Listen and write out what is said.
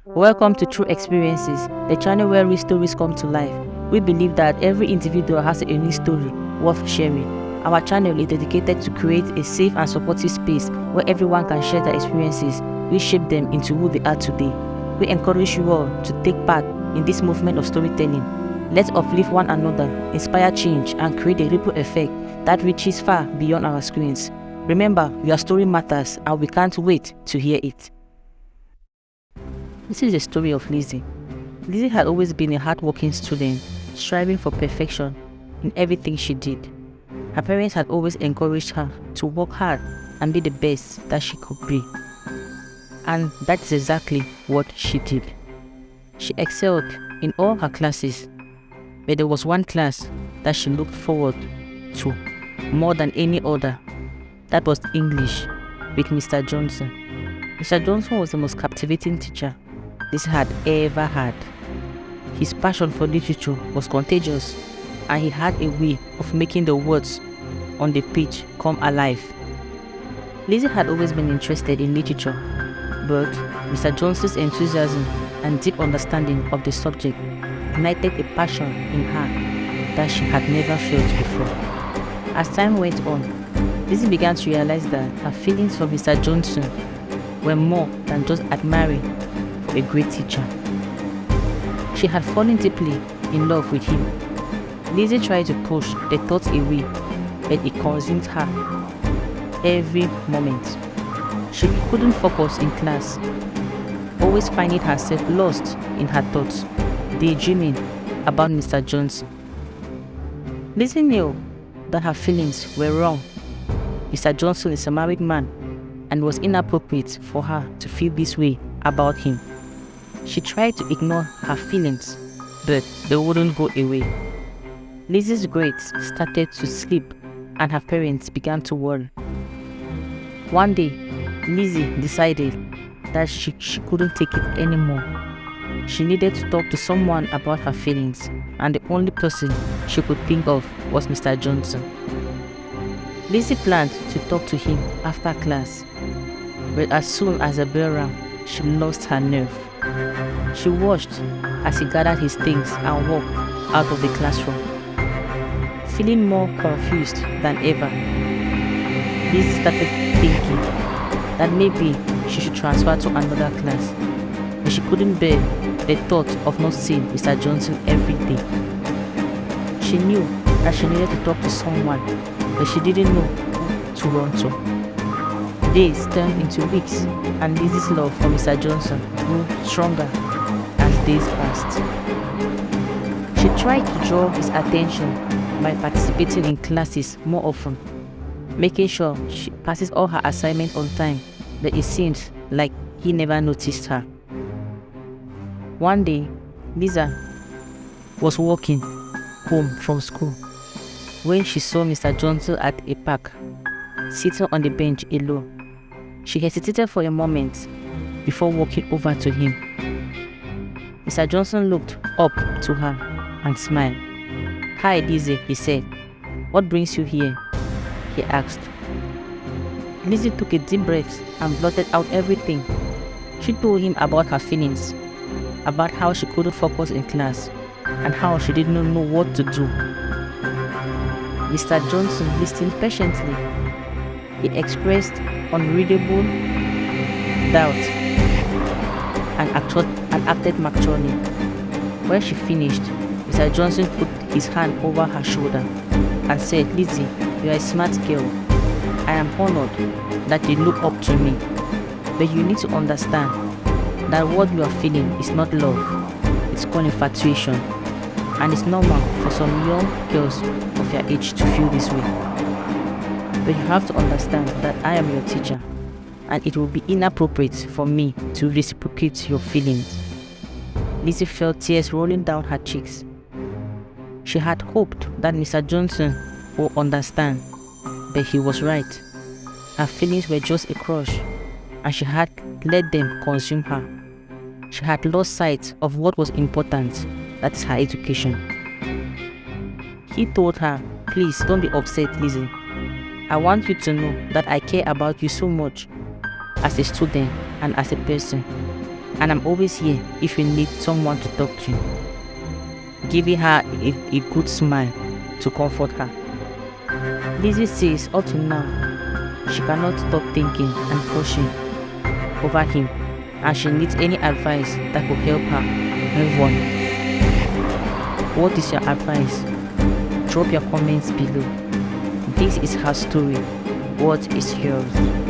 Welcome to True Experiences, the channel where real stories come to life. We believe that every individual has a unique story worth sharing. Our channel is dedicated to create a safe and supportive space where everyone can share their experiences, which shape them into who they are today. We encourage you all to take part in this movement of storytelling. Let's uplift one another, inspire change, and create a ripple effect that reaches far beyond our screens. Remember, your story matters, and we can't wait to hear it. This is the story of Lizzie. Lizzie had always been a hardworking student, striving for perfection in everything she did. Her parents had always encouraged her to work hard and be the best that she could be. And that's exactly what she did. She excelled in all her classes, but there was one class that she looked forward to more than any other. That was English with Mr. Johnson. Mr. Johnson was the most captivating teacher this had ever had. His passion for literature was contagious, and he had a way of making the words on the page come alive. Lizzie had always been interested in literature, but Mr. Johnson's enthusiasm and deep understanding of the subject ignited a passion in her that she had never felt before. As time went on, Lizzie began to realize that her feelings for Mr. Johnson were more than just admiring for a great teacher. She had fallen deeply in love with him. Lizzie tried to push the thoughts away, but it consumed her every moment. She couldn't focus in class, always finding herself lost in her thoughts, daydreaming about Mr. Johnson. Lizzie knew that her feelings were wrong. Mr. Johnson is a married man, and it was inappropriate for her to feel this way about him. She tried to ignore her feelings, but they wouldn't go away. Lizzie's grades started to slip, and her parents began to worry. One day, Lizzie decided that she couldn't take it anymore. She needed to talk to someone about her feelings, and the only person she could think of was Mr. Johnson. Lizzie planned to talk to him after class, but as soon as the bell rang, she lost her nerve. She watched as he gathered his things and walked out of the classroom. Feeling more confused than ever, Lizzie started thinking that maybe she should transfer to another class, but she couldn't bear the thought of not seeing Mr. Johnson every day. She knew that she needed to talk to someone, but she didn't know who to run to. Days turned into weeks, and Lizzie's love for Mr. Johnson grew stronger as days passed. She tried to draw his attention by participating in classes more often, making sure she passes all her assignments on time, but it seemed like he never noticed her. One day, Lisa was walking home from school when she saw Mr. Johnson at a park, sitting on the bench alone. She hesitated for a moment before walking over to him. Mr. Johnson looked up to her and smiled. "Hi, Lizzie," he said. "What brings you here?" he asked. Lizzie took a deep breath and blotted out everything. She told him about her feelings, about how she couldn't focus in class, and how she didn't know what to do. Mr. Johnson listened patiently. He expressed unreadable doubt and acted maturely. When she finished, Mr. Johnson put his hand over her shoulder and said, "Lizzie, you are a smart girl. I am honored that you look up to me. But you need to understand that what you are feeling is not love. It's called infatuation. And it's normal for some young girls of your age to feel this way. But you have to understand that I am your teacher, and it will be inappropriate for me to reciprocate your feelings." Lizzie felt tears rolling down her cheeks. She had hoped that Mr. Johnson would understand, but he was right. Her feelings were just a crush, and she had let them consume her. She had lost sight of what was important, that is her education. He told her, "Please don't be upset, Lizzie. I want you to know that I care about you so much as a student and as a person. and I'm always here if you need someone to talk to. Giving her a good smile to comfort her. Lizzie says up to now, she cannot stop thinking and crushing over him, and she needs any advice that could help her move on. What is your advice? Drop your comments below. This is her story. What is yours?